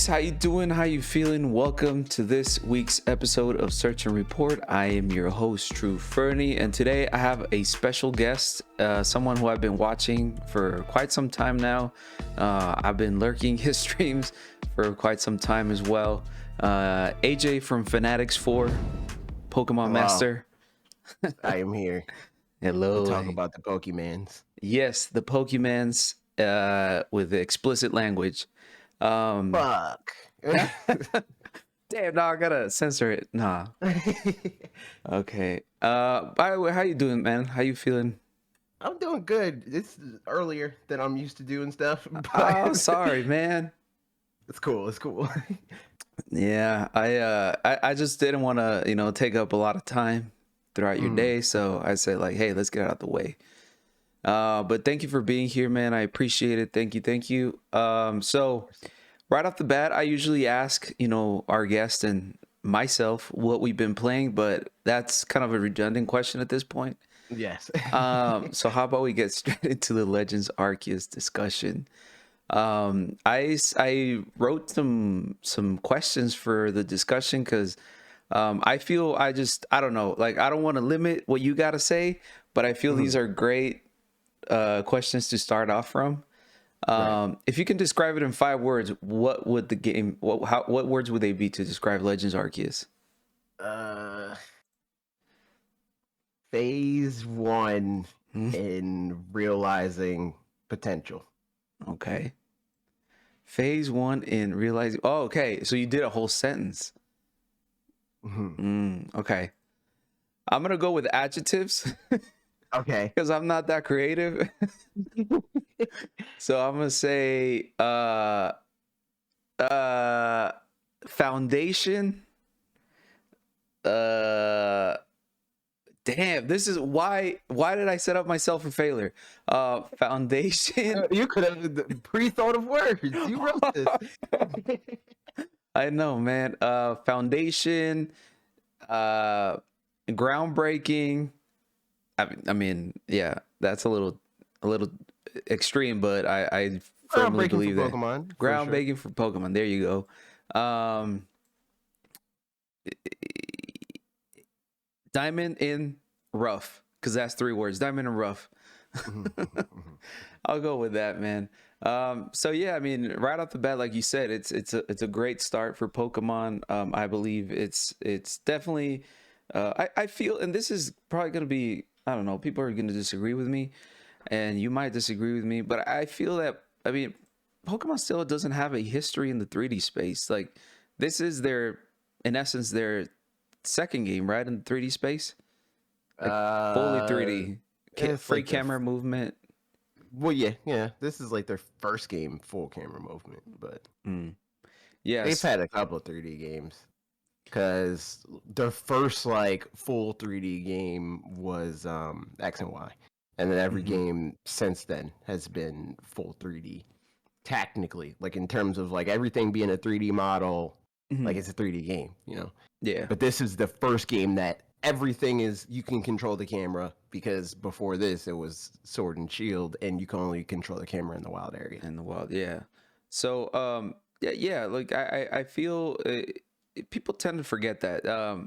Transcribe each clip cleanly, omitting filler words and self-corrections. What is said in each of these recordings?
folks, how you doing? How you feeling? Welcome to this week's episode of Search and Report. I am your host, TrueFernie, and today I have a special guest, someone who I've been watching for quite some time now. I've been lurking his streams for quite some time as well. AJ from Fanatics4, Pokemon Master. I am here. Hello. To talk about the Pokemons. Yes, the Pokemons with the explicit language. Fuck. Damn, no, I gotta censor it. Nah. Okay. By the way, how you doing, man? How you feeling? I'm doing good. It's earlier than I'm used to doing stuff. But Oh, sorry, man. It's cool. It's cool. Yeah, I just didn't want to, take up a lot of time throughout your day, so I said like, hey, let's get it out the way. But thank you for being here, man. I appreciate it. Thank you. So right off the bat, I usually ask, our guest and myself what we've been playing, but that's kind of a redundant question at this point. Yes. So how about we get straight into the Legends Arceus discussion? I wrote some questions for the discussion because I feel I don't know, like I don't want to limit what you got to say, but I feel these are great questions to start off from. Right. If you can describe it in 5 words, what would the game what words would they be to describe Legends Arceus? Phase 1 in realizing potential. Okay. Phase 1 in realizing. Oh, okay. So you did a whole sentence. Okay. I'm gonna go with adjectives. Okay. Because I'm not that creative. So I'm gonna say foundation. Damn, this is why did I set up myself for failure? Foundation. You could have pre-thought of words. You wrote this. I know, man. Foundation, groundbreaking. I mean, yeah, that's a little extreme, but I firmly believe that. Pokemon, Groundbreaking for Pokemon. There you go. Diamond in rough, because that's 3 words. Diamond in rough. I'll go with that, man. So yeah, I mean, right off the bat, like you said, it's a great start for Pokemon. I believe it's definitely. I feel, and this is probably gonna be, I don't know, people are gonna disagree with me, and you might disagree with me, but I feel that, I mean, Pokemon still doesn't have a history in the 3D space. Like, this is in essence, their second game, right, in the 3D space. Like, fully 3D, free like camera movement. Well, yeah. This is like their first game, full camera movement, but yeah, they've had a couple of 3D games. Because their first like full 3D game was X and Y, and then every game since then has been full 3D. Technically, like in terms of like everything being a 3D model, like it's a 3D game, Yeah. But this is the first game that everything is, you can control the camera, because before this it was Sword and Shield, and you can only control the camera in the wild area. In the wild, yeah. So yeah. Like I feel. People tend to forget that.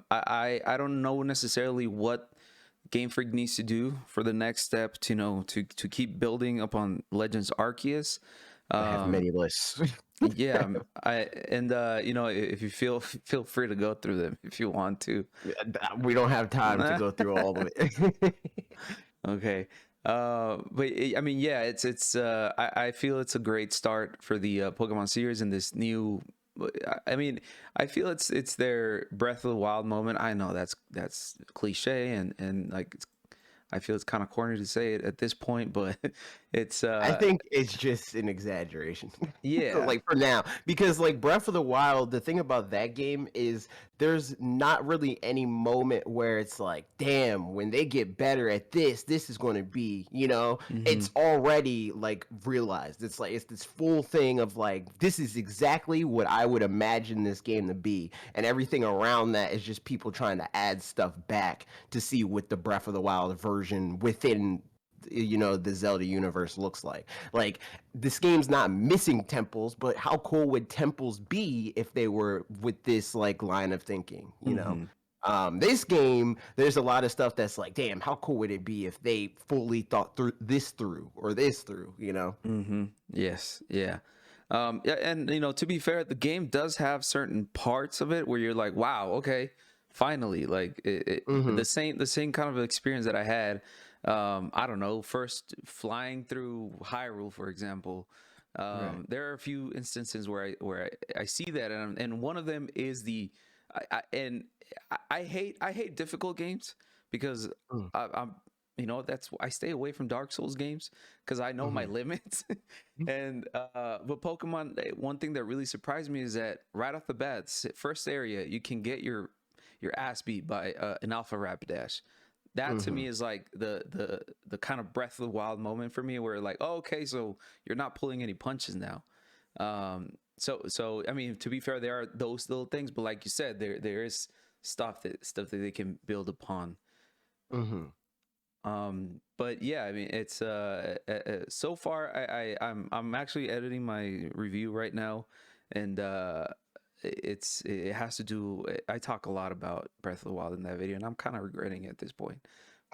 I don't know necessarily what Game Freak needs to do for the next step to to keep building upon Legends Arceus. I have many lists. Yeah, if you feel free to go through them if you want to. We don't have time to go through all of it. Okay. But I mean, yeah, it's I feel it's a great start for the Pokemon series in this new. I mean, I feel it's their Breath of the Wild moment. I know that's cliche and like I feel it's kind of corny to say it at this point, but it's I think it's just an exaggeration. Yeah. Like for now, because like Breath of the Wild, the thing about that game is there's not really any moment where it's like, damn, when they get better at this is going to be, it's already like realized. It's like, it's this full thing of like, this is exactly what I would imagine this game to be. And everything around that is just people trying to add stuff back to see what the Breath of the Wild version within the Zelda universe looks like. Like, this game's not missing temples, but how cool would temples be if they were with this like line of thinking? Mm-hmm. This game, there's a lot of stuff that's like, damn, how cool would it be if they fully thought through or this through? Mm-hmm. Yes. Yeah. Yeah, and to be fair, the game does have certain parts of it where you're like, wow, okay, finally, like Mm-hmm. the same kind of experience that I had. I don't know, first flying through Hyrule, for example. Right. There are a few instances where I see that, and one of them is I hate difficult games because I'm that's I stay away from Dark Souls games because I know my Mm-hmm. limits. And but Pokemon, one thing that really surprised me is that right off the bat, first area, you can get your ass beat by an Alpha Rapidash. That to Mm-hmm. me is like the kind of Breath of the Wild moment for me, where like, oh, okay, so you're not pulling any punches now. So I mean, to be fair, there are those little things, but like you said, there is stuff that they can build upon. Mm-hmm. But yeah, I mean, it's so far I'm actually editing my review right now, and it has to do. I talk a lot about Breath of the Wild in that video, and I'm kind of regretting it at this point,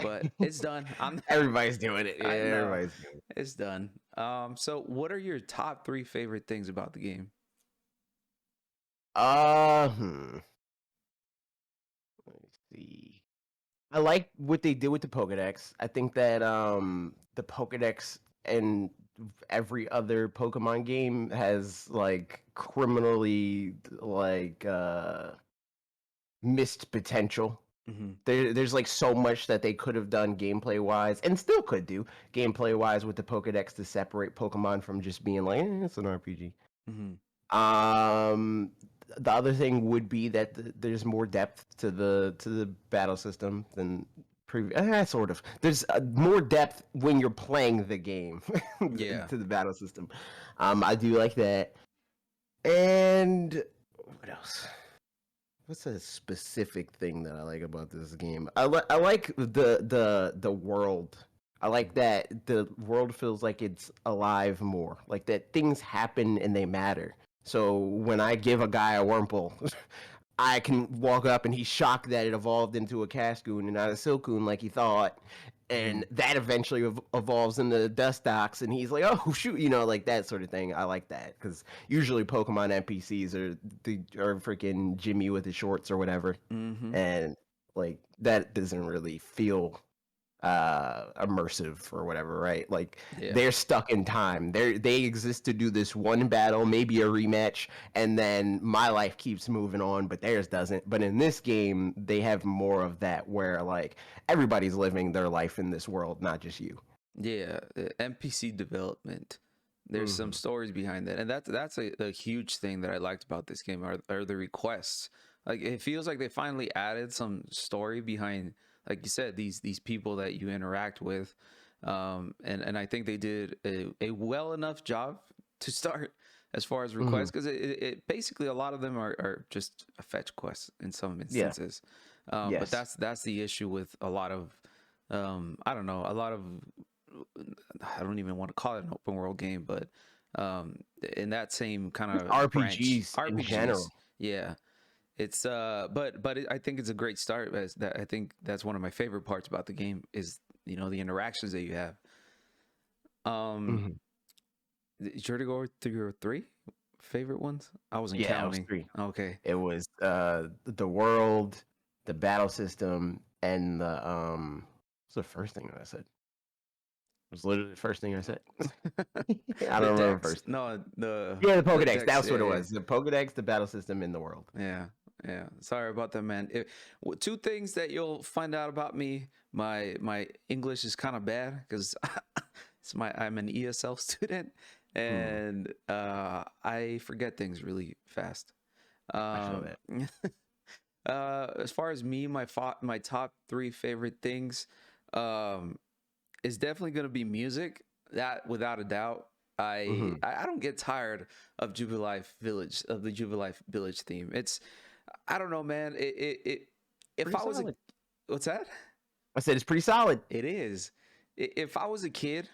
but it's done. Everybody's doing it. Yeah, I know everybody's doing it. it's done. So what are your top three favorite things about the game? Hmm. Let me see. I like what they did with the Pokedex. I think that the Pokedex and every other Pokemon game has like criminally like missed potential. Mm-hmm. There's like so much that they could have done gameplay wise and still could do gameplay wise with the Pokedex to separate Pokemon from just being like, it's an RPG. Mm-hmm. Um, the other thing would be that there's more depth to the battle system than previous. Sort of. There's more depth when you're playing the game Yeah. to the battle system. I do like that. And what else? What's a specific thing that I like about this game? I like the world. I like that the world feels like it's alive more. Like that things happen and they matter. So when I give a guy a Wurmple, I can walk up and he's shocked that it evolved into a Cascoon and not a Silcoon like he thought. Mm-hmm. And that eventually evolves into Dustox, and he's like, "Oh shoot," like that sort of thing. I like that because usually Pokemon NPCs are freaking Jimmy with his shorts or whatever, Mm-hmm. and like that doesn't really feel immersive or whatever, right? Like Yeah. they're stuck in time. They exist to do this one battle, maybe a rematch, and then my life keeps moving on, but theirs doesn't. But in this game, they have more of that where like everybody's living their life in this world, not just you. Yeah, NPC development. There's some Hmm. stories behind that, and that's a huge thing that I liked about this game are the requests. Like it feels like they finally added some story behind, like you said, these people that you interact with, and I think they did a well enough job to start as far as Hmm. requests because it basically a lot of them are just a fetch quest in some Yeah. instances, but Yes. that's the issue with a lot of I don't know, a lot of I don't even want to call it an open world game, but in that same kind Just of branch, RPGs in RPGs, general. yeah, it's I think it's a great start. As that I think that's one of my favorite parts about the game is the interactions that you have. Um, Hmm. did you already go through your three favorite ones? I wasn't Yeah, it was counting. three. Okay. It was the world, the battle system, and the what's the first thing that I said? It was literally the first thing I said. I The don't remember decks, first. no, Yeah, the the Pokedex. decks, That's what yeah, it yeah. was. The Pokedex, the battle system in the world. Yeah, yeah. Sorry about that, man. Two things that you'll find out about me: my English is kind of bad because I'm an ESL student, Hmm. and I forget things really fast. I feel Um, that. as far as me, my top three favorite things, um, is definitely gonna be music. That without a doubt. I Hmm. I I don't get tired of the Jubilife Village theme. I don't know, man. If Pretty I was a solid. what's that? I said it's pretty solid. It is. if I was a kid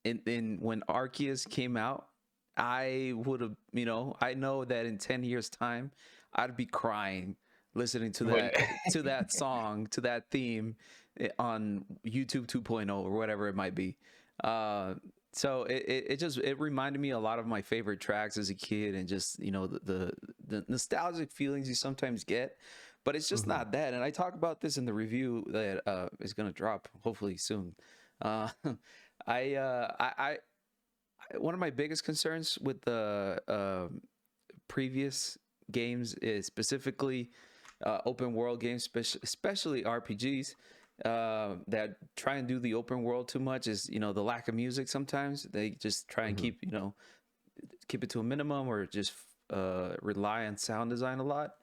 and when Arceus came out, I would have, I know that in 10 years time, I'd be crying listening When to that song, to that theme on YouTube 2.0 or whatever it might be. Uh, so it reminded me a lot of my favorite tracks as a kid, and just the nostalgic feelings you sometimes get, but it's just Mhm. not that. And I talk about this in the review that is going to drop hopefully soon. Uh, one of my biggest concerns with the previous games is specifically open world games, especially RPGs that try and do the open world too much, is the lack of music. Sometimes they just try and Mhm. keep it to a minimum, or just rely on sound design a lot.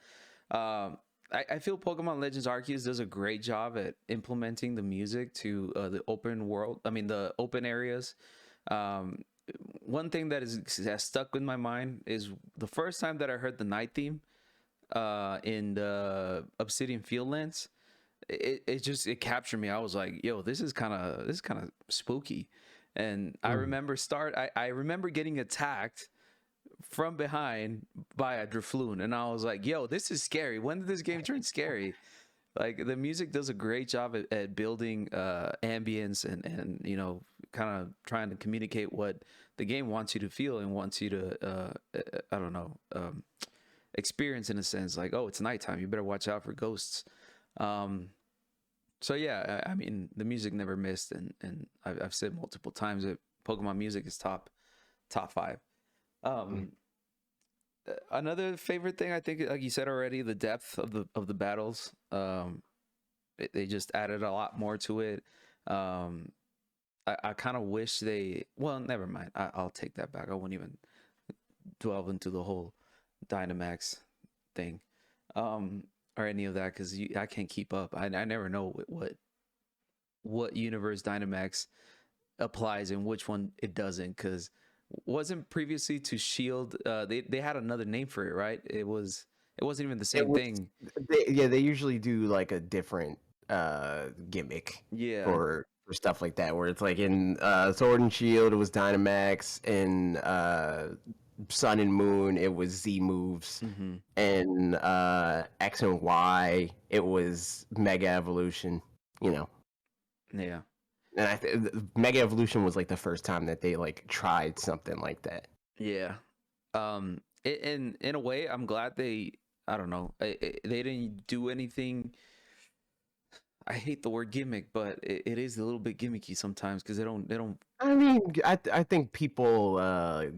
I feel Pokemon Legends Arceus does a great job at implementing the music to the open world. I mean, the open areas. Um, One thing that has stuck in my mind is the first time that I heard the night theme in the Obsidian Fieldlands. It captured me. I was like, yo, this is kind of spooky. And Mhm. I remember getting attacked from behind by a Drifloon, and I was like, yo, this is scary. When did this game turn scary? Like, the music does a great job at building ambience, and kind of trying to communicate what the game wants you to feel and wants you to I don't know, experience, in a sense. Like, oh, it's nighttime, you better watch out for ghosts. um so yeah, I mean, the music never missed, and I've said multiple times that Pokemon music is top five. Mhm. um Another favorite thing, I think, like you said already, the depth of the battles. They just added a lot more to it. um I kind of wish they, well, never mind, I'll take that back. I won't even delve into the whole Dynamax thing, um or any of that, because I can't keep up. I never know what universe Dynamax applies and which one it doesn't, because wasn't previously to Shield, they had another name for it, right? It wasn't even the It same was thing. yeah, they usually do like a different gimmick Yeah. for stuff like that, where it's like in Sword and Shield it was Dynamax, in Sun and Moon it was Z moves, Hmm. and X and Y it was Mega Evolution, you know. Yeah. And Mega Evolution was like the first time that they like tried something like that. Yeah. In a way, I'm glad they, I don't know, they didn't do anything. I hate the word gimmick, but it is a little bit gimmicky sometimes, because they don't. I mean, I think people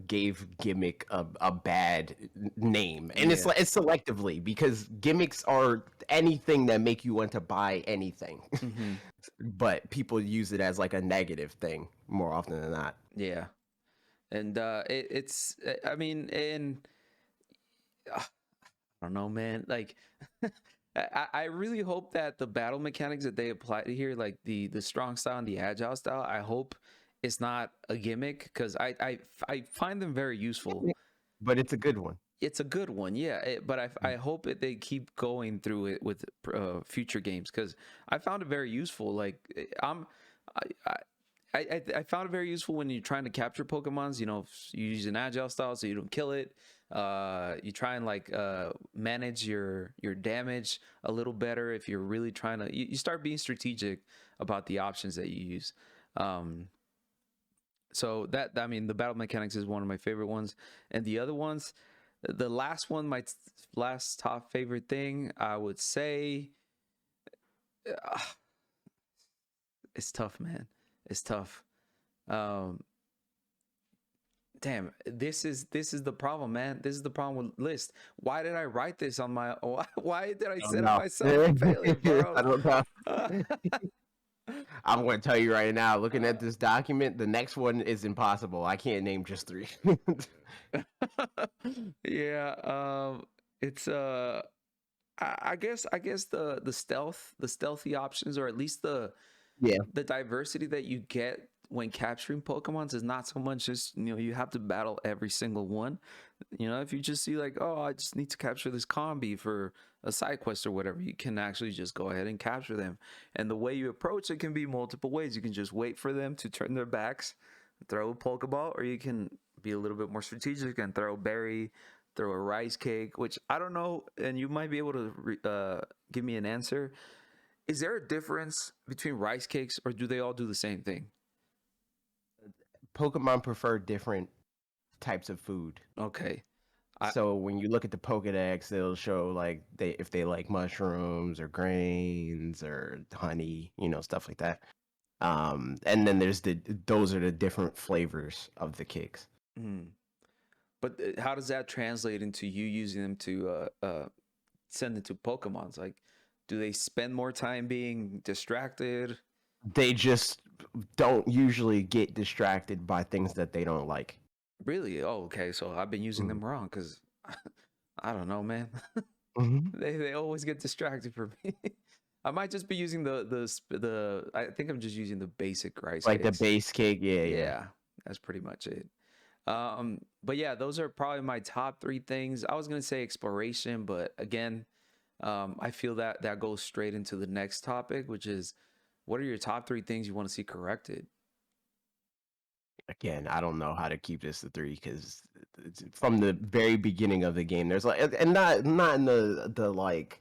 gave gimmick a bad name, and it's Yeah. like it's selectively, because gimmicks are anything that make you want to buy anything, Hmm. but people use it as like a negative thing more often than not. Yeah. And it's, I mean, and I don't know, man. Like, I really hope that the battle mechanics that they apply to here, like the strong style and the agile style, I hope it's not a gimmick, because I find them very useful. But it's a good one. It's a good one, yeah. But I hope that they keep going through it with future games, because I found it very useful. Like, I, I I found it very useful when you're trying to capture Pokemons. You use an agile style so you don't kill it. You try and, like, manage your damage a little better. If you're really trying to, you start being strategic about the options that you use. Um, so that, I mean, the battle mechanics is one of my favorite ones, and the other ones, the last one, my last top favorite thing, I would say, uh, it's tough, man. It's tough. Um, Damn, this is the problem, man. This is the problem with list. Why did I write this on my? Why did I Oh set up no, myself for failure, bro? I don't know. Uh, I'm going to tell you right now. Looking at this document, the next one is impossible. I can't name just three. yeah, it's I guess the stealthy options, or at least Yeah. the diversity that you get when capturing Pokemons is not so much just, you have to battle every single one. If you just see like, oh, I just need to capture this combi for a side quest or whatever, you can actually just go ahead and capture them. And the way you approach it can be multiple ways. You can just wait for them to turn their backs, throw a Pokeball, or you can be a little bit more strategic and throw a berry, throw a rice cake, which I don't know, and you might be able to give me an answer. Is there a difference between rice cakes, or do they all do the same thing? Pokemon prefer different types of food. Okay. So when you look at the Pokedex, it'll show like if they like mushrooms or grains or honey, stuff like that. And then those are the different flavors of the cakes. But how does that translate into you using them to send it to Pokemons? Like, do they spend more time being distracted? They just don't usually get distracted by things that they don't like. Really? Oh, okay. So I've been using them wrong because I don't know, man. They always get distracted for me. I might just be using the I think I'm just using the basic rice like cakes. the base cake. Yeah, that's pretty much it. But yeah, those are probably my top 3 things. I was gonna say exploration, but again, I feel that goes straight into the next topic, which is, what are your top 3 things you want to see corrected? Again, I don't know how to keep this to 3 because from the very beginning of the game, there's like, and not in the like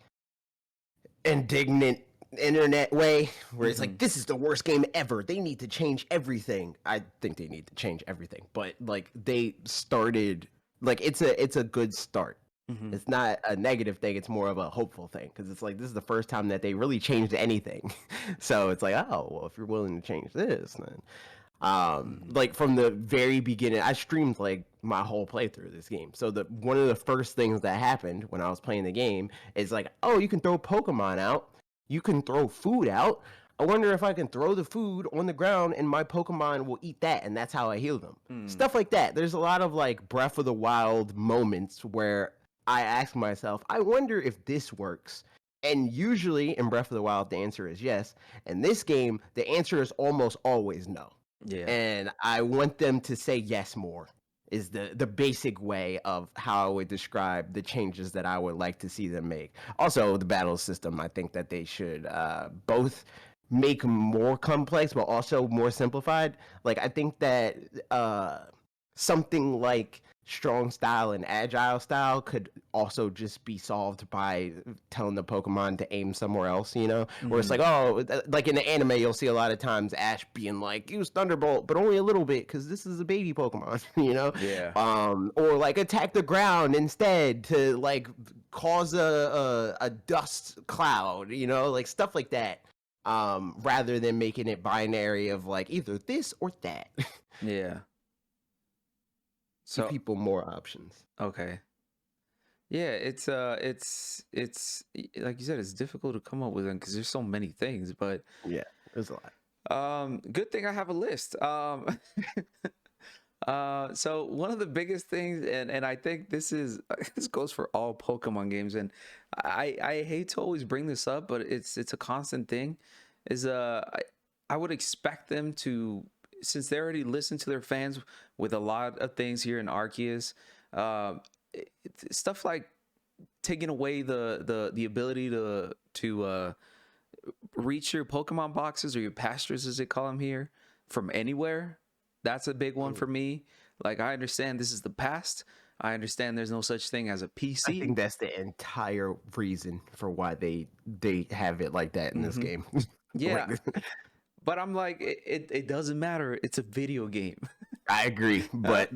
indignant internet way where it's like, this is the worst game ever, they need to change everything. I think they need to change everything, but like they started, like it's a good start. It's not a negative thing, it's more of a hopeful thing because it's like this is the first time that they really changed anything. So it's like, oh well, if you're willing to change this, then like from the very beginning, I streamed like my whole playthrough of this game. So one of the first things that happened when I was playing the game is like, oh, you can throw Pokemon out, you can throw food out. I wonder if I can throw the food on the ground and my Pokemon will eat that, and that's how I heal them. Stuff like that. There's a lot of like Breath of the Wild moments where I ask myself, I wonder if this works. And usually in Breath of the Wild, the answer is yes. In this game, the answer is almost always no. Yeah. And I want them to say yes more, is the basic way of how I would describe the changes that I would like to see them make. Also, the battle system, I think that they should both make more complex, but also more simplified. Like, I think that something like strong style and agile style could also just be solved by telling the Pokemon to aim somewhere else, where it's like, oh, like in the anime, you'll see a lot of times Ash being like, use Thunderbolt, but only a little bit because this is a baby Pokemon, Yeah. Or like attack the ground instead to like cause a dust cloud, like stuff like that, rather than making it binary of like either this or that. Yeah. So give people more options. Okay. Yeah, it's like you said, it's difficult to come up with them because there's so many things, but yeah, there's a lot. Good thing I have a list. So one of the biggest things, and I think this goes for all Pokemon games, and I hate to always bring this up, but it's a constant thing, is I would expect them to, since they already listen to their fans with a lot of things here in Arceus, stuff like taking away the ability to reach your Pokemon boxes or your pastures, as they call them here, from anywhere. That's a big one for me. Like, I understand this is the past. I understand there's no such thing as a PC. I think that's the entire reason for why they have it like that in this game. Yeah. But I'm like, it doesn't matter. It's a video game. I agree, but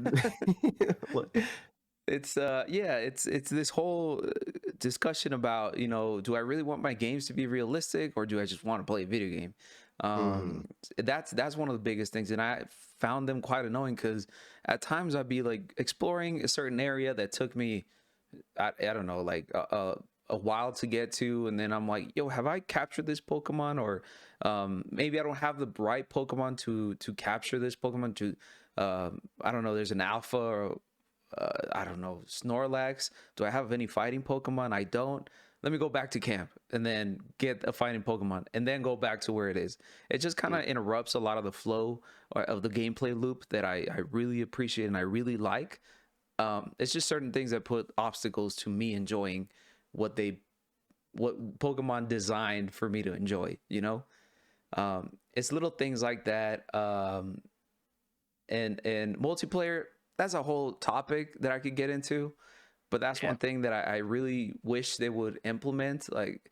it's it's this whole discussion about, do I really want my games to be realistic, or do I just want to play a video game? That's one of the biggest things, and I found them quite annoying because at times I'd be like exploring a certain area that took me, I don't know, like a while to get to, and then I'm like, yo, have I captured this Pokemon? Or maybe I don't have the right Pokemon to capture this Pokemon. To I don't know, there's an alpha, or I don't know, Snorlax. Do I have any fighting Pokemon? I don't. let me go back to camp and then get a fighting Pokemon and then go back to where it is. It just kind of interrupts a lot of the flow of the gameplay loop that I really appreciate and I really like. It's just certain things that put obstacles to me enjoying what Pokemon designed for me to enjoy, you know? It's little things like that. And multiplayer, that's a whole topic that I could get into, but that's one thing that I really wish they would implement. Like,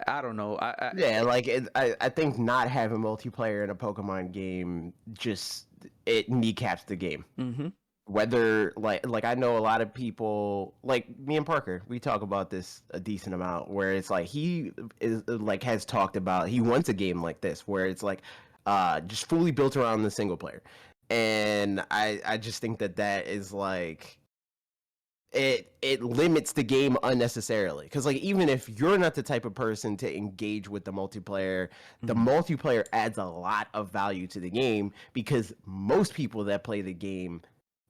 I don't know. Yeah, like I think not having multiplayer in a Pokemon game just it kneecaps the game. Mm-hmm. Whether like I know a lot of people like me and Parker, we talk about this a decent amount where it's like he is like has talked about he wants a game like this where it's like just fully built around the single player. And I just think that is like it limits the game unnecessarily because like even if you're not the type of person to engage with the multiplayer, the multiplayer adds a lot of value to the game because most people that play the game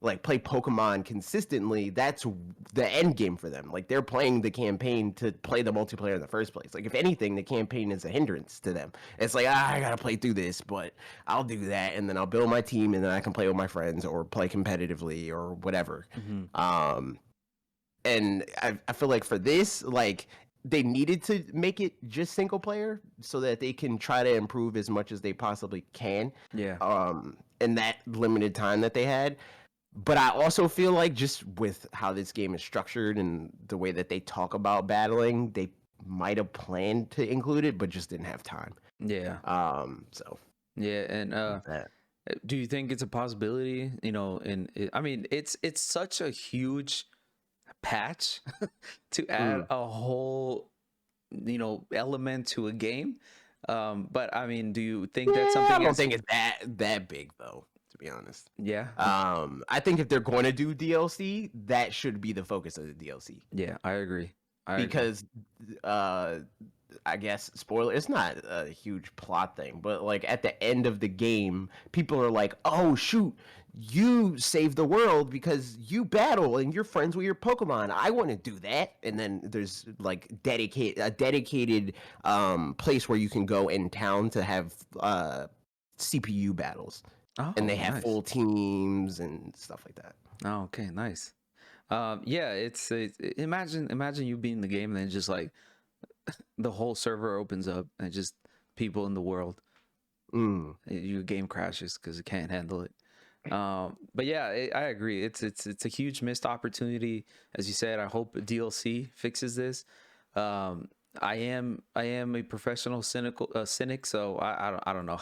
like play Pokemon consistently, that's the end game for them. Like they're playing the campaign to play the multiplayer in the first place. Like if anything, the campaign is a hindrance to them. It's like, I gotta play through this, but I'll do that and then I'll build my team and then I can play with my friends or play competitively or whatever. And I feel like for this, like they needed to make it just single player so that they can try to improve as much as they possibly can. Yeah. In that limited time that they had. But I also feel like just with how this game is structured and the way that they talk about battling, they might have planned to include it, but just didn't have time. Yeah. So yeah, and do you think it's a possibility? You know, I mean, it's such a huge patch to add a whole, you know, element to a game. But I mean, do you think that's something? I don't think it's that big though. To be honest. Yeah. I think if they're going to do DLC, that should be the focus of the DLC. Yeah, I agree. Because I guess spoiler, it's not a huge plot thing, but like at the end of the game, people are like, "Oh shoot, you saved the world because you battle and you're friends with your Pokemon. I want to do that." And then there's like a dedicated place where you can go in town to have CPU battles. Oh, And they have nice. full teams and stuff like that. Oh, okay, nice. Yeah, it's imagine you being the game and then just like the whole server opens up and just people in the world. Your game crashes because it can't handle it. But yeah, I agree. It's a huge missed opportunity, as you said. I hope DLC fixes this. I am a professional cynic, so I don't know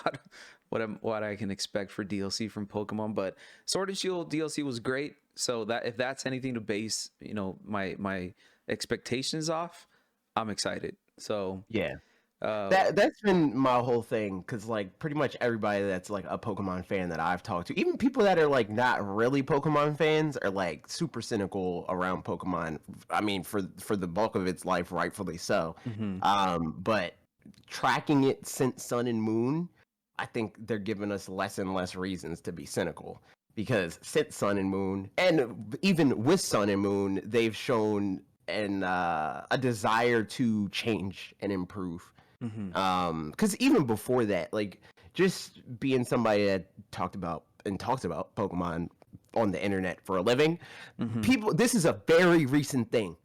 what I can expect for DLC from Pokemon. But Sword and Shield DLC was great, so that if that's anything to base, you know, my expectations off, I'm excited. So yeah, that's been my whole thing because like pretty much everybody that's like a Pokemon fan that I've talked to, even people that are like not really Pokemon fans, are like super cynical around Pokemon. I mean, for the bulk of its life, rightfully so. But tracking it since Sun and Moon, I think they're giving us less and less reasons to be cynical because since Sun and Moon, and even with Sun and Moon, they've shown a desire to change and improve. Because even before that, like just being somebody that talks about Pokemon on the internet for a living, people, this is a very recent thing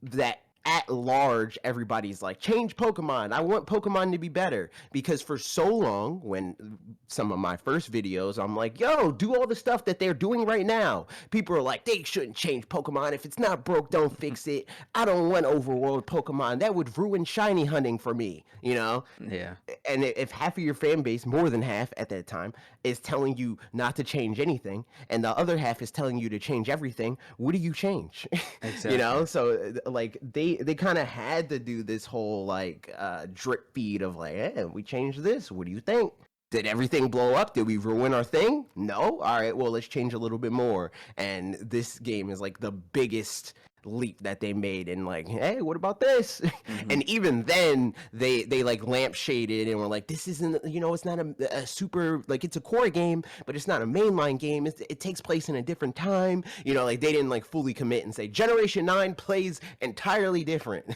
that at large everybody's like, change Pokemon, I want Pokemon to be better. Because for so long, when some of my first videos, I'm like, yo, do all the stuff that they're doing right now, people are like, they shouldn't change Pokemon. If it's not broke, don't fix it. I don't want overworld Pokemon, that would ruin shiny hunting for me, you know? Yeah. And if half of your fan base, more than half at that time, is telling you not to change anything, and the other half is telling you to change everything, what do you change? Exactly. You know, so like they kind of had to do this whole like drip feed of like, hey, we changed this, what do you think? Did everything blow up? Did we ruin our thing? No? All right, well, let's change a little bit more. And this game is like the biggest leap that they made, and like, hey, what about this? Hmm. And even then they like lampshaded and were like, this isn't, it's not a super, like, it's a core game, but it's not a mainline game. It takes place in a different time, like they didn't like fully commit and say Generation 9 plays entirely different.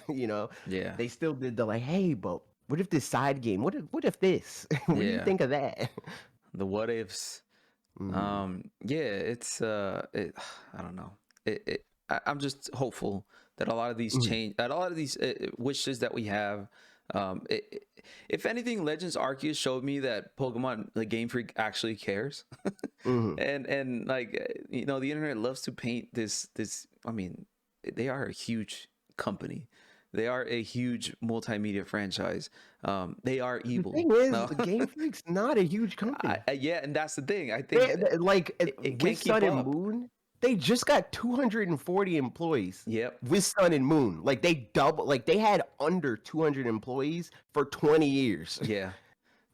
Yeah. They still did the like, hey, but what if this side game, what if this? What do you Yeah. think of that? The what ifs. Mm. Yeah, I don't know. I'm just hopeful that a lot of these Mhm. change, that a lot of these wishes that we have, if anything, Legends Arceus showed me that Pokemon, like Game Freak, actually cares. Mhm. And like the internet loves to paint this. I mean, they are a huge company. They are a huge multimedia franchise. They are The evil. thing is, No, the Game Freak's not a huge company. yeah, and that's the thing. I think Like, it with can't keep Sun and up. Moon, they just got 240 employees Yep. with Sun and Moon. Like, they had under 200 employees for 20 years. Yeah. Yeah.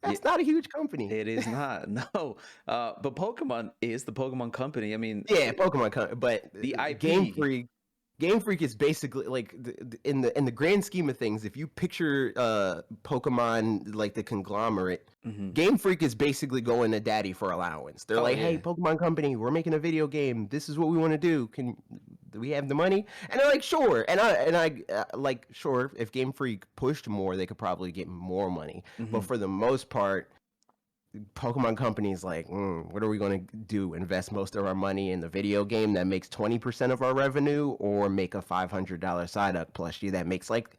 That's not a huge company. It is not. No. But Pokemon is the Pokemon company. I mean, Yeah, Pokemon, but the Game IP. Freak, Game Freak is basically like, in the grand scheme of things, if you picture Pokemon like the conglomerate, Hmm. Game Freak is basically going to daddy for allowance. They're Oh like, "Hey, yeah. Pokemon Company, we're making a video game. This is what we want to do. Do we have the money?" And they're like, "Sure." And I like, sure, if Game Freak pushed more, they could probably get more money. But Hmm. for the most part, Pokemon Company is like, what are we going to do? Invest most of our money in the video game that makes 20% of our revenue, or make a $500 side up plushie that makes like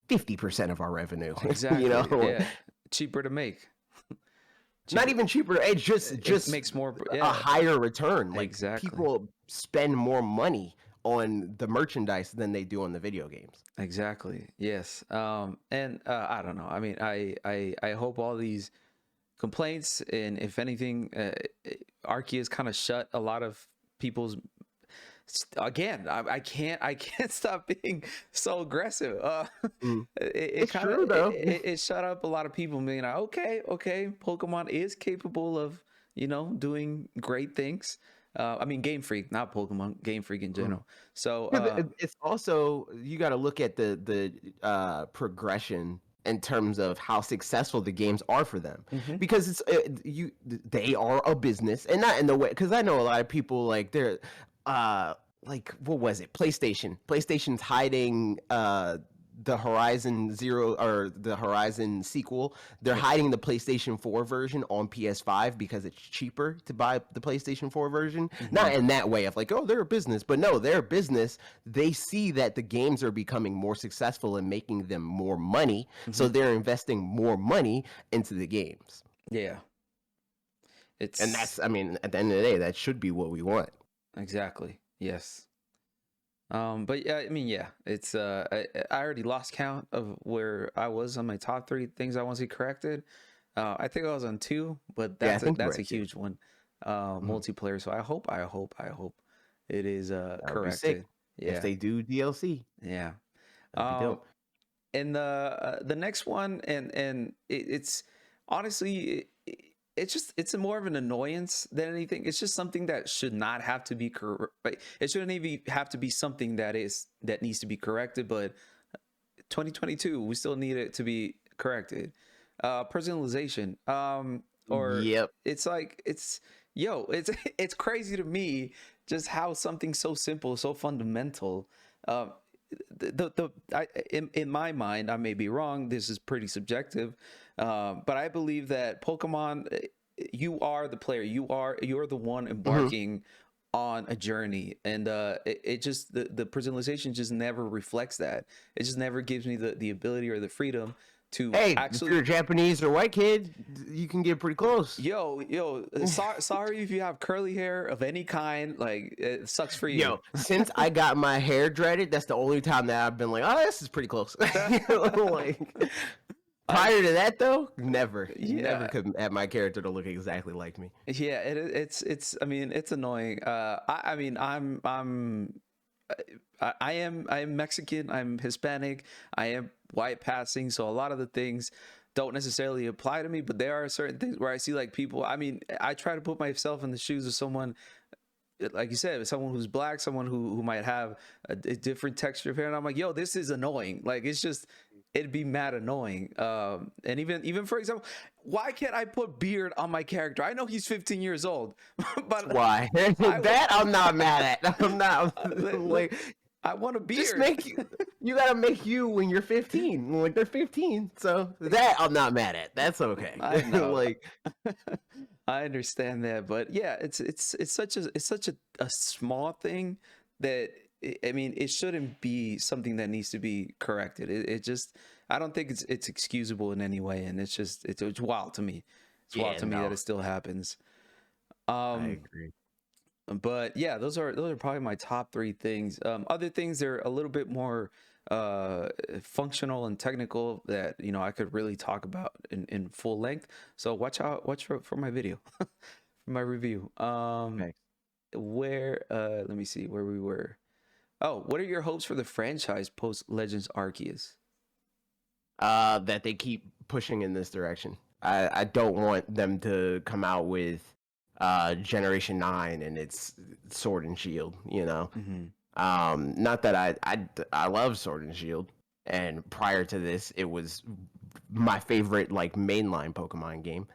50% of our revenue? you Exactly. know, Yeah. Cheaper to make. Not Cheaper. even cheaper. It's just It just makes more. a Yeah. higher return. Like, Exactly. people spend more money on the merchandise than they do on the video games. Exactly. Yes. And I don't know. I mean, I hope all these complaints, and if anything, Arceus kind of shut a lot of people's. Again, I can't stop being so aggressive. Mm. It It's kind of true though. it shut up a lot of people being like, okay, Pokemon is capable of doing great things. I mean, Game Freak, not Pokemon, Game Freak in Mm. general. So Yeah, it's also, you got to look at the progression in terms of how successful the games are for them, mhm. because they are a business, and not in the way, because I know a lot of people, like, they're uh like, what was it, PlayStation's hiding the Horizon Zero, or the Horizon sequel. They're Yeah. hiding the PlayStation 4 version on PS5 because it's cheaper to buy the PlayStation 4 version. Hmm. Not in that way of like, oh, they're a business, but no, they're a business. They see that the games are becoming more successful and making them more money, so Hmm. they're investing more money into the games. Yeah. And It's that's, I mean, at the end of the day, that should be what we want. exactly, yes. But yeah, I mean, yeah, it's I already lost count of where I was on my top three things I want to see corrected. I think I was on two, but Yeah, I that's a think you're that's a right too. huge one. Mhm. Multiplayer. So I hope it is That would be sick corrected. if Yeah, they do DLC. yeah. That'd be Um, dope. and the next one, and it's honestly, it's a more of an annoyance than anything. It's just something that should not have to be like, it shouldn't even have to be something that needs to be corrected, but 2022 we still need it to be corrected. Personalization, or Yep. it's like it's it's crazy to me just how something so simple, so fundamental, um in my mind, I may be wrong, this is pretty subjective, but I believe that Pokemon, you are the player, you're the one Mhm. embarking on a journey, and it just the personalization just never reflects that. It just never gives me the ability or the freedom to Hey, if you're actually. a Japanese or white kid, you can get pretty close. Sorry if you have curly hair of any kind, like, it sucks for you. Yo, since I got my hair dreaded, that's the only time that I've been like, oh, this is pretty close. Like, I prior to that, though, never Yeah. could have my character to look exactly like me. Yeah, it's I mean, it's annoying. I mean, I am Mexican, I'm Hispanic, I am white passing, so a lot of the things don't necessarily apply to me, but there are certain things where I see like people. I mean, I try to put myself in the shoes of someone like you said, someone who's black, someone who might have a different texture of hair, and I'm like, yo, this is annoying. Like it's just, it'd be mad annoying. And even for example, why can't I put beard on my character? I know he's 15 years old, but Why? I That I'm not mad at. I'm not look, like I want a just beard. make you gotta make you when you're 15. When they're 15. So that I'm not mad at. That's okay. I know. Like I understand that, but yeah, it's such a small thing that I mean, it shouldn't be something that needs to be corrected. It just, I don't think it's excusable in any way, and it's wild to me. It's wild yeah, to me that no. it still happens. I Um, agree. but yeah, those are probably my top three things. Other things, they're a little bit more functional and technical that I could really talk about in full length. So watch for my video, for my review. Okay. Where let me see where we were. Oh, what are your hopes for the franchise post Legends Arceus? That they keep pushing in this direction. I don't want them to come out with Generation 9 and it's Sword and Shield, you know. Hmm. Not that I love Sword and Shield, and prior to this, it was my favorite like mainline Pokemon game.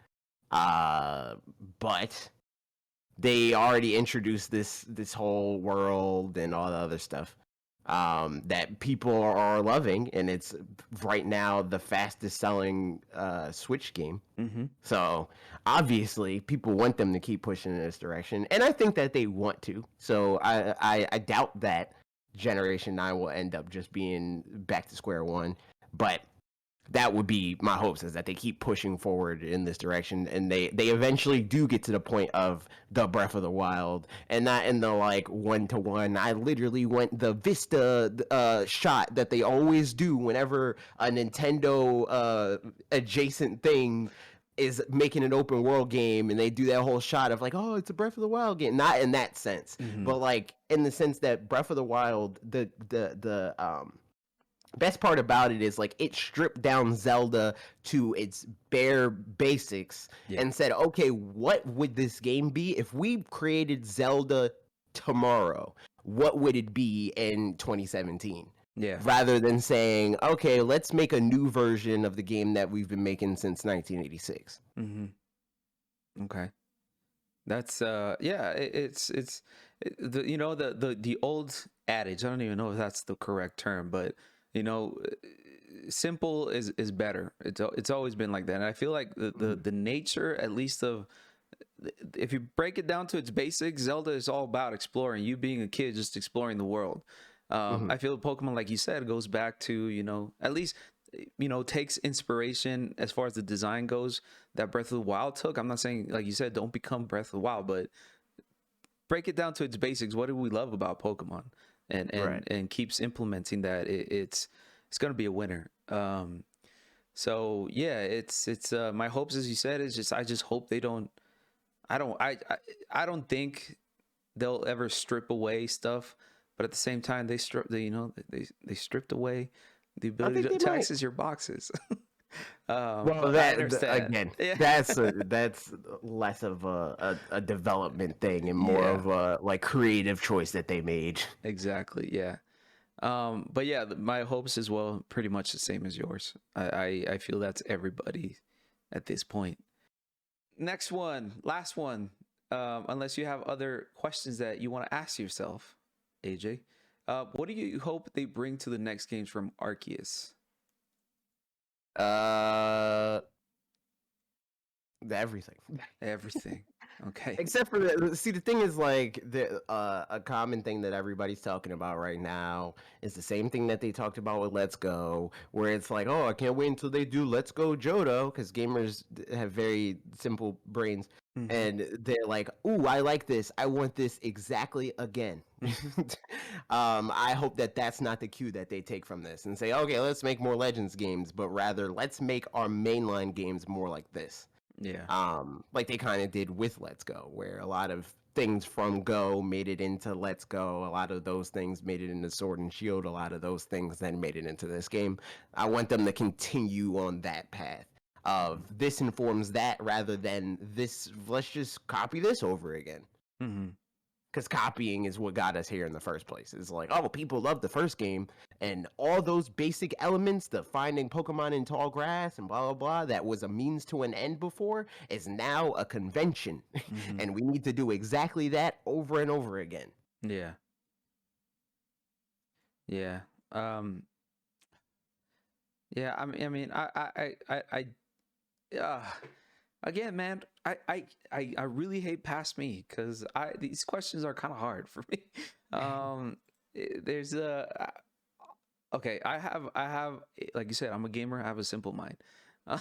Uh, but they already introduced this whole world and all the other stuff that people are loving, and it's right now the fastest selling Switch game. Hmm. So obviously, people want them to keep pushing in this direction, and I think that they want to. So I doubt that Generation 9 will end up just being back to square one, but that would be my hopes, is that they keep pushing forward in this direction, and they eventually do get to the point of the Breath of the Wild, and not in the like 1-to-1. I literally went the Vista shot that they always do whenever a Nintendo adjacent thing is making an open world game, and they do that whole shot of like, oh, it's a Breath of the Wild game. Not in that sense, Hmm. but like in the sense that Breath of the Wild, the best part about it is like it stripped down Zelda to its bare basics Yeah. and said, okay, what would this game be if we created Zelda tomorrow? What would it be in 2017? Yeah. Rather than saying, okay, let's make a new version of the game that we've been making since 1986. Hmm. Okay. That's yeah, the the old adage, I don't even know if that's the correct term, but you know simple is better. It's always been like that. And I feel like the nature, at least of, if you break it down to its basics, Zelda is all about exploring, you being a kid just exploring the world. Mm-hmm. I feel Pokemon, like you said, goes back to, at least, takes inspiration as far as the design goes that Breath of the Wild took. I'm not saying, like you said, don't become Breath of the Wild, but break it down to its basics. What do we love about Pokemon? Right. And keeps implementing that. It's gonna be a winner. So yeah, it's my hopes, as you said, is just, I just hope they don't. I don't think they'll ever strip away stuff, but at the same time, they stripped away the I ability think they to might. access your boxes. Well, But I understand. again, Yeah. that's less of a development thing and more Yeah, of a like creative choice that they made. exactly. Yeah. But yeah, my hopes as well, pretty much the same as yours. I feel that's everybody at this point. Next one, last one. Unless you have other questions that you want to ask yourself, AJ. What do you hope they bring to the next games from Arceus? Uh, everything. Everything. Okay. Except for the thing is like a common thing that everybody's talking about right now is the same thing that they talked about with Let's Go, where it's like, oh, I can't wait until they do Let's Go Johto, because gamers have very simple brains, Hmm. and they're like, ooh, I like this, I want this exactly again. I hope that that's not the cue that they take from this and say, okay, let's make more Legends games, but rather let's make our mainline games more like this, Yeah. like they kind of did with Let's Go, where a lot of things from Go made it into Let's Go. A lot of those things made it into Sword and Shield. A lot of those things then made it into this game. I want them to continue on that path of this informs that rather than this, let's just copy this over again. Hmm. because copying is what got us here in the first place. It's like, oh, people love the first game, and all those basic elements, the finding Pokemon in tall grass and blah blah blah, that was a means to an end before, is now a convention, Hmm. and we need to do exactly that over and over again. Yeah. Yeah. Um, yeah. Uh, again, man, I really hate past me because these questions are kind of hard for me. There's okay. Like you said, I'm a gamer. I have a simple mind. Uh,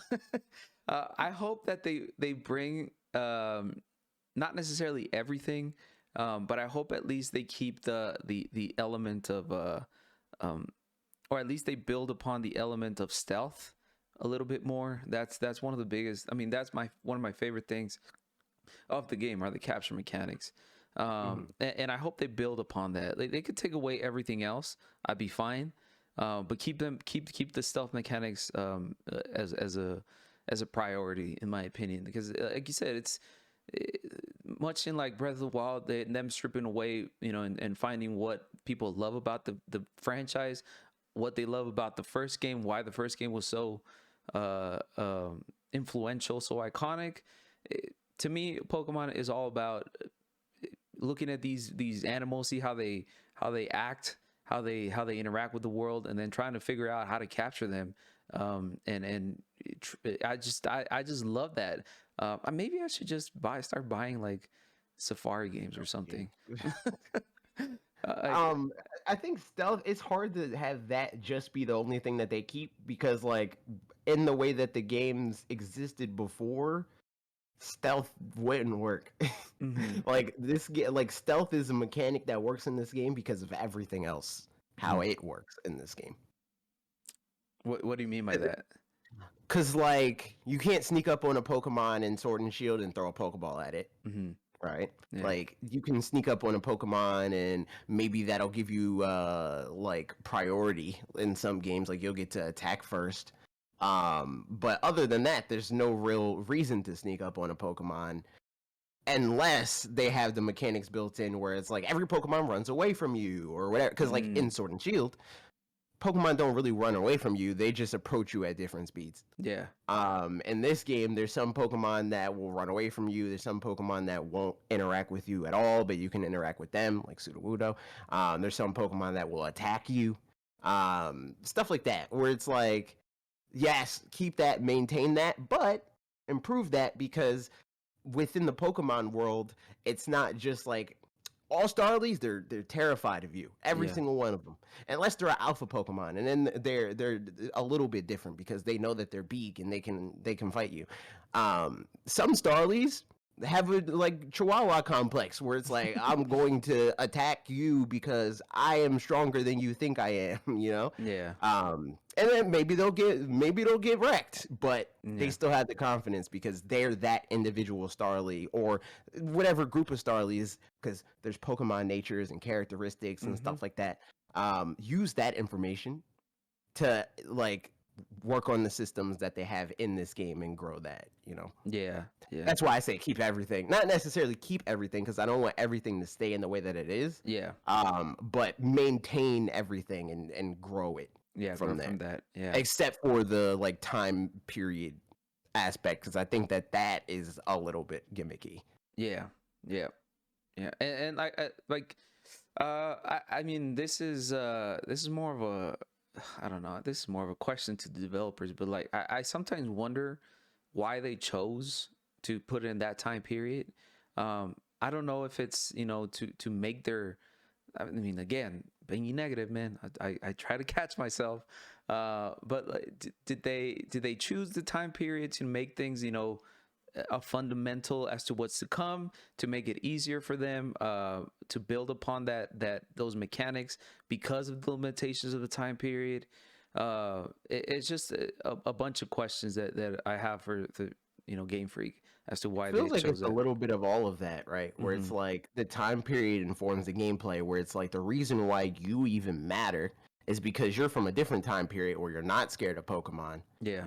I hope that they bring not necessarily everything, but I hope at least they keep the element of um, or at least they build upon the element of stealth a little bit more. That's one of the biggest. I mean, that's one of my favorite things of the game are the capture mechanics. Mhm. And I hope they build upon that. They could take away everything else, I'd be fine. But keep the stealth mechanics as a priority in my opinion, because like you said, it's eh, much in like Breath of the Wild, them stripping away, and finding what people love about the franchise, what they love about the first game, why the first game was so uh, um, influential, so iconic. To me, Pokemon is all about looking at these animals, see how they act, how they interact with the world, and then trying to figure out how to capture them. And I just love that. Maybe I should just start buying like Safari games or something. Like, um I think stealth, it's hard to have that just be the only thing that they keep, because like in the way that the games existed before, stealth wouldn't work. mhm, Like like stealth is a mechanic that works in this game because of everything else, how mhm. it works in this game. What do you mean by that? Cause like you can't sneak up on a Pokemon in Sword and Shield and throw a Pokeball at it, Hmm. right? Yeah. Like you can sneak up on a Pokemon and maybe that'll give you like priority in some games, like you'll get to attack first. But other than that, there's no real reason to sneak up on a Pokemon unless they have the mechanics built in where it's like every Pokemon runs away from you or whatever. Because like in Mm, Sword and Shield, Pokemon don't really run away from you; they just approach you at different speeds. yeah. In this game, there's some Pokemon that will run away from you. There's some Pokemon that won't interact with you at all, but you can interact with them, like Sudowoodo. There's some Pokemon that will attack you. Stuff like that, where it's like, yes, keep that, maintain that, but improve that, because within the Pokemon world, it's not just like all Starlies, they're terrified of you, every Yeah. single one of them, unless they're an alpha Pokemon, and then they're a little bit different because they know that they're big and they can fight you. Some Starlies have a like Chihuahua complex where it's like I'm going to attack you because I am stronger than you think I am, you know. Yeah. And then maybe they'll get wrecked, but they Yeah. still have the confidence because they're that individual Starly or whatever group of Starlies, because there's Pokemon natures and characteristics and Hmm. stuff like that. Use that information to like work on the systems that they have in this game and grow that, you know. Yeah. Yeah. That's why I say keep everything. Not necessarily keep everything, because I don't want everything to stay in the way that it is. Yeah. But maintain everything and grow it Yeah. Grow from there. from that. Yeah. Except for the like time period aspect, because I think that is a little bit gimmicky. Yeah. Yeah. Yeah. And like I mean this is more of a I don't know, this is more of a question to the developers, but like I sometimes wonder why they chose to put it in that time period. I don't know if it's, to make their, I mean, again, being negative, man, I try to catch myself. But like, did they choose the time period to make things, a fundamental as to what's to come, to make it easier for them to build upon those mechanics because of the limitations of the time period? It's just a bunch of questions that I have for the Game Freak as to why they Feels like chose it's a that. little bit of all of that, right? Where it's Hmm. like the time period informs the gameplay, where it's like the reason why you even matter is because you're from a different time period where you're not scared of Pokemon. Yeah.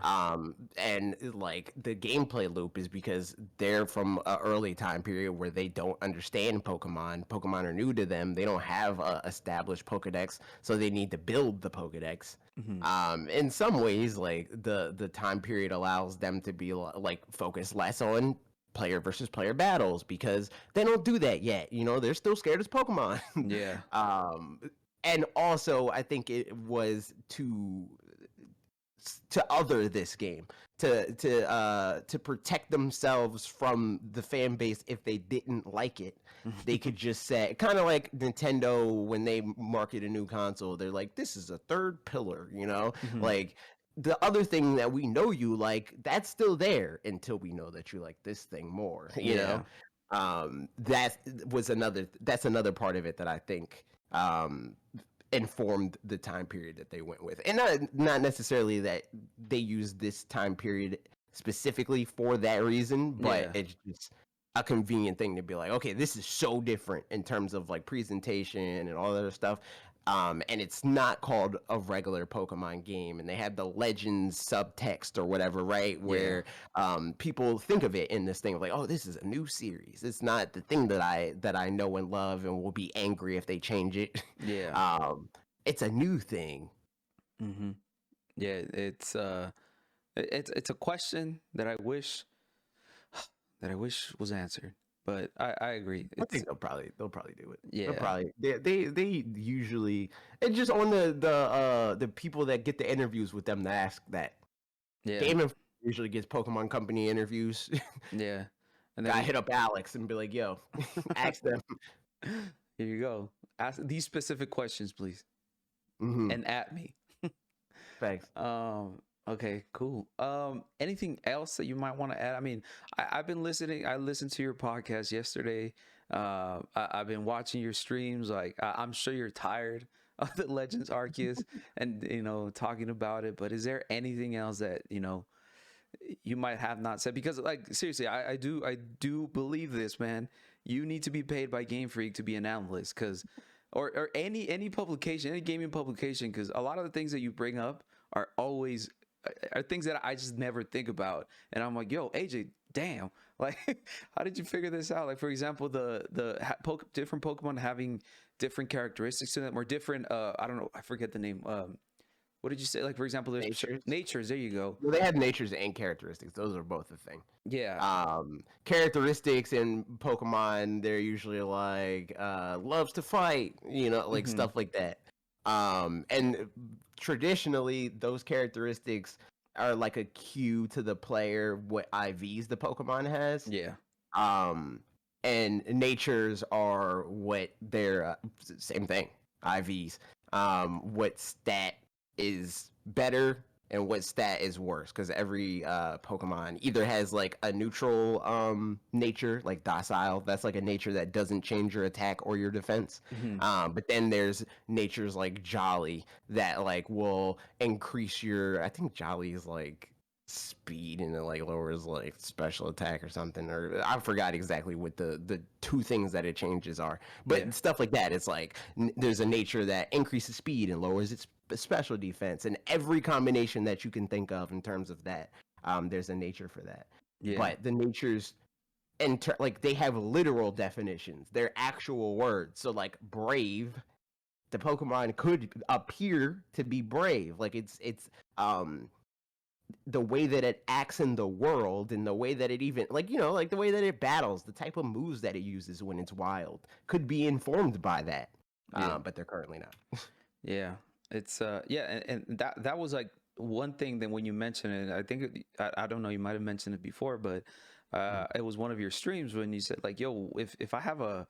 And like the gameplay loop is because they're from an early time period where they don't understand Pokemon. Pokemon are new to them. They don't have a established Pokedex, so they need to build the Pokedex. Hmm. In some ways, like the time period allows them to be like focus less on player versus player battles because they don't do that yet. You know, they're still scared as Pokemon. Yeah. um, and also, I think it was to other this game to protect themselves from the fan base if they didn't like it. They could just say, kind of like Nintendo when they market a new console, they're like, this is a third pillar, you know? Hmm. Like the other thing that we know you like, that's still there until we know that you like this thing more, you Yeah. know? That's another part of it that I think informed the time period that they went with, and not necessarily that they used this time period specifically for that reason, but Yeah. it's just a convenient thing to be like, okay, this is so different in terms of like presentation and all that other stuff. And it's not called a regular Pokemon game, and they have the Legends subtext or whatever, right? Yeah. Where people think of it in this thing of like, oh, this is a new series. It's not the thing that I know and love, and will be angry if they change it. Yeah. It's a new thing. Hmm. Yeah. It's a question that I wish was answered, but I agree. I It's think they'll probably do it. They'll yeah. probably they usually, it's just on the people that get the interviews with them to ask that. Yeah. Game Informer usually gets Pokemon Company interviews. Yeah. And Gotta then hit up Alex and be like, yo, ask them. here you go. Ask these specific questions, please, Mm-hmm. and at me. Thanks. Okay, cool. Anything else that you might want to add? I mean, I've been listening. I listened to your podcast yesterday. I've been watching your streams. Like, I'm sure you're tired of the Legends Arceus and talking about it. But is there anything else that you might have not said? Because, like, seriously, I do believe this, man. You need to be paid by Game Freak to be an analyst, because or any publication, any gaming publication, because a lot of the things that you bring up are always are things that I just never think about, and I'm like, yo, AJ, damn, like, how did you figure this out? Like, for example, different Pokemon having different characteristics to them, or different, I don't know, I forget the name. What did you say? Like, for example, there's Natures. natures. There you go. Well, they have natures and characteristics. Those are both a thing. Yeah. Characteristics in Pokemon, they're usually like loves to fight, like Hmm. stuff like that. And traditionally, those characteristics are like a cue to the player what IVs the Pokemon has. Yeah. Um, and natures are what they're same thing, IVs. What stat is better and what stat is worse, because every Pokemon either has like a neutral nature, like docile. That's like a nature that doesn't change your attack or your defense. Hmm. But then there's natures like Jolly that like will increase your. I think Jolly is like speed and it like lowers like special attack or something, or I forgot exactly what the two things that it changes are, Yeah. but stuff like that. It's like there's a nature that increases speed and lowers its special defense, and every combination that you can think of in terms of that, there's a nature for that. Yeah. But the natures like they have literal definitions, they're actual words. So like brave, the Pokemon could appear to be brave, like it's the way that it acts in the world, and the way that it even like the way that it battles, the type of moves that it uses when it's wild could be informed by that. Yeah. But they're currently not. Yeah. It's yeah, and that was like one thing that when you mentioned it, I think I don't know, you might have mentioned it before, but it was one of your streams when you said like, yo, if I have a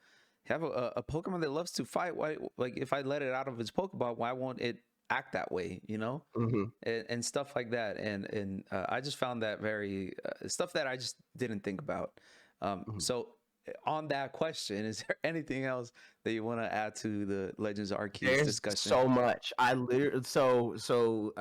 Pokemon that loves to fight, why, like, if I let it out of its Pokeball, why won't it act that way, Hmm. and stuff like that, and I just found that very stuff that I just didn't think about. Hmm. So on that question, is there anything else that you want to add to the Legends Arceus There's discussion? so much. I literally so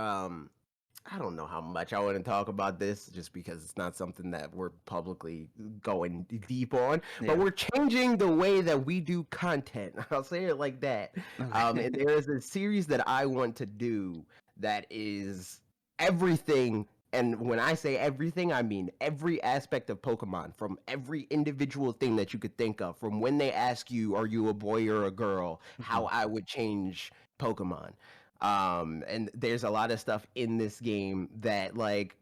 I don't know how much I want to talk about this just because it's not something that we're publicly going deep on, but Yeah. we're changing the way that we do content. I'll say it like that. Okay. And there is a series that I want to do that is everything. And when I say everything, I mean every aspect of Pokemon, from every individual thing that you could think of, from when they ask you, are you a boy or a girl, how Mhm. I would change Pokemon. And there's a lot of stuff in this game that like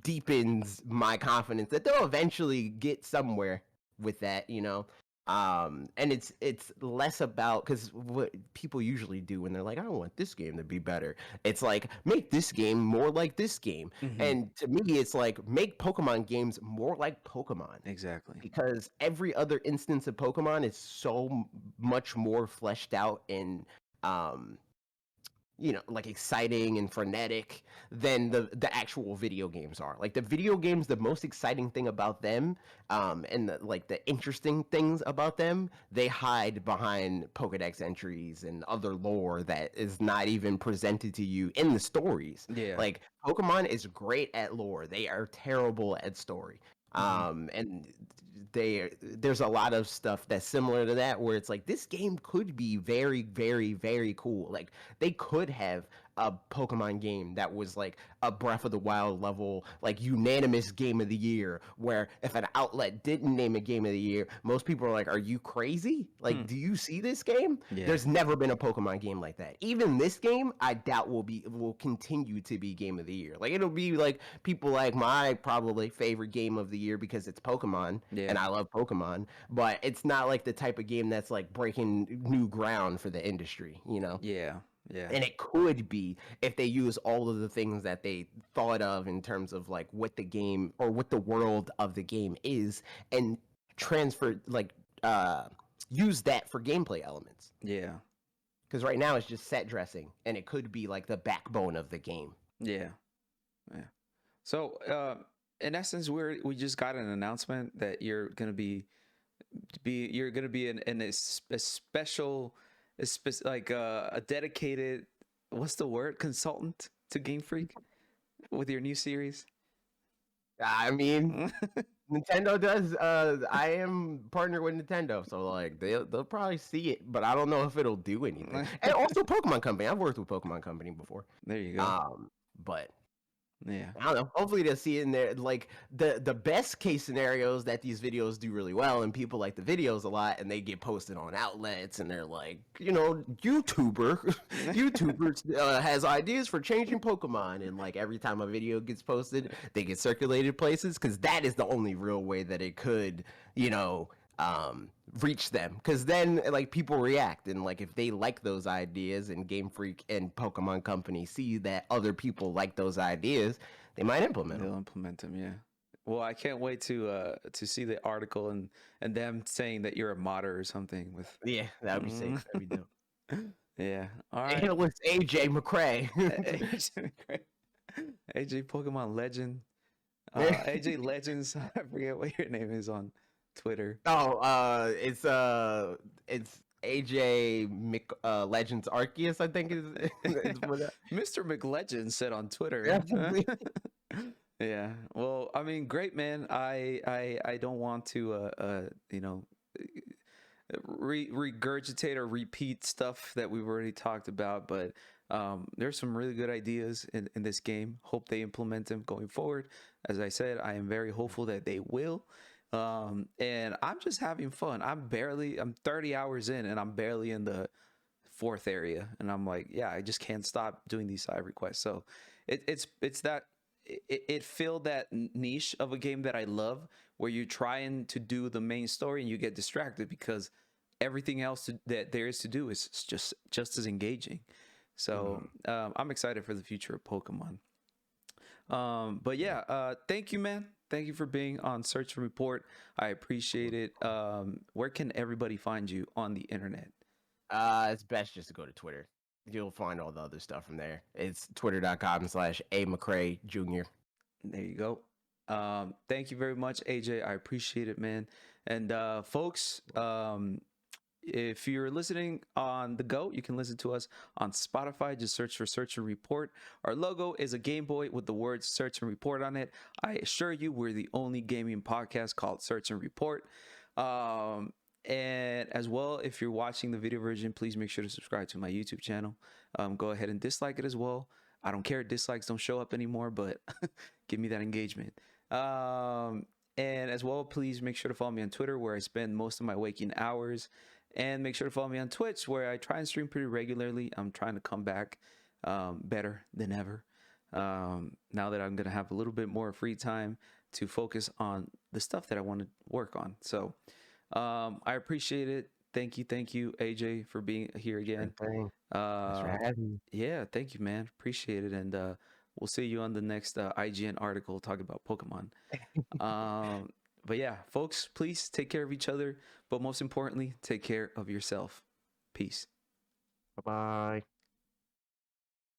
deepens my confidence that they'll eventually get somewhere with that, you know. And it's less about, because what people usually do when they're like, I don't want this game to be better, it's like make this game more like this game. Mhm. And to me it's like make Pokemon games more like Pokemon, Exactly. because every other instance of Pokemon is so much more fleshed out and um like exciting and frenetic than the actual video games are. Like the video games, the most exciting thing about them, and the interesting things about them, they hide behind Pokedex entries and other lore that is not even presented to you in the stories. Yeah. Like Pokemon is great at lore, they are terrible at story. Mhm. And there's a lot of stuff that's similar to that, where it's like this game could be very, very, very cool. Like they could have a Pokemon game that was like a Breath of the Wild level, like unanimous game of the year, where if an outlet didn't name a game of the year, most people are like, are you crazy? Hmm. Like, do you see this game? Yeah. There's never been a Pokemon game like that. Even this game, I doubt will continue to be game of the year. Like it'll be like people like my probably favorite game of the year because it's Pokemon and Yeah. I love Pokemon, but it's not like the type of game that's like breaking new ground for the industry, you know? Yeah. Yeah. And it could be if they use all of the things that they thought of in terms of like what the game or what the world of the game is, and transfer uh use that for gameplay elements, Yeah. because right now it's just set dressing and it could be like the backbone of the game. Yeah. Yeah. So, in essence, we just got an announcement that you're gonna you're gonna be in a special, like a dedicated, what's the word, consultant to Game Freak with your new series. I mean, Nintendo does. I am partnered with Nintendo, so like they'll probably see it, but I don't know if it'll do anything. And also Pokemon Company. I've worked with Pokemon Company before. There you go. But Yeah. I don't know. Hopefully they'll see it in there. Like the best case scenario is that these videos do really well and people like the videos a lot and they get posted on outlets and they're like, YouTuber has ideas for changing Pokemon, and like every time a video gets posted, they get circulated places, because that is the only real way that it could, you know, reach them, because then like people react, and like if they like those ideas and Game Freak and Pokemon Company see that other people like those ideas, they might implement them. They'll implement them. Yeah. Well, I can't wait to see the article and them saying that you're a modder or something with. Yeah, that would be sick. Mm. That'd be dope. Yeah. All right. And it was AJ McRae. AJ AJ Pokemon Legend. AJ Legends. I forget what your name is on Twitter. Oh, it's AJ Legends Arceus, I think is what that. Mr. McLegend said on Twitter. Definitely. Yeah. Well, I mean, great, man. I don't want to regurgitate or repeat stuff that we've already talked about, but there's some really good ideas in this game. Hope they implement them going forward. As I said, I am very hopeful that they will. And I'm just having fun. I'm 30 hours in and I'm barely in the fourth area, and I'm like, yeah, I just can't stop doing these side requests. So it's that it filled that niche of a game that I love, where you're trying to do the main story and you get distracted because everything else that there is to do is just as engaging. So I'm excited for the future of Pokemon. But yeah, thank you, man. Thank you for being on Search and Report. I appreciate it. Where can everybody find you on the internet? It's best just to go to Twitter. You'll find all the other stuff from there. It's twitter.com/A McRae Jr. There you go. Thank you very much, AJ. I appreciate it, man. And folks, if you're listening on the go, you can listen to us on Spotify. Just search for Search and Report. Our logo is a Game Boy with the words Search and Report on it. I assure you, we're the only gaming podcast called Search and Report. And as well, if you're watching the video version, please make sure to subscribe to my YouTube channel. Go ahead and dislike it as well. I don't care. Dislikes don't show up anymore, but give me that engagement. And as well, please make sure to follow me on Twitter, where I spend most of my waking hours. And make sure to follow me on Twitch, where I try and stream pretty regularly. I'm trying to come back better than ever. Now that I'm going to have a little bit more free time to focus on the stuff that I want to work on. So I appreciate it. Thank you, AJ, for being here again. Thanks for having me. Yeah, thank you, man. Appreciate it. And we'll see you on the next IGN article talking about Pokemon. But yeah, folks, please take care of each other. But most importantly, take care of yourself. Peace. Bye-bye.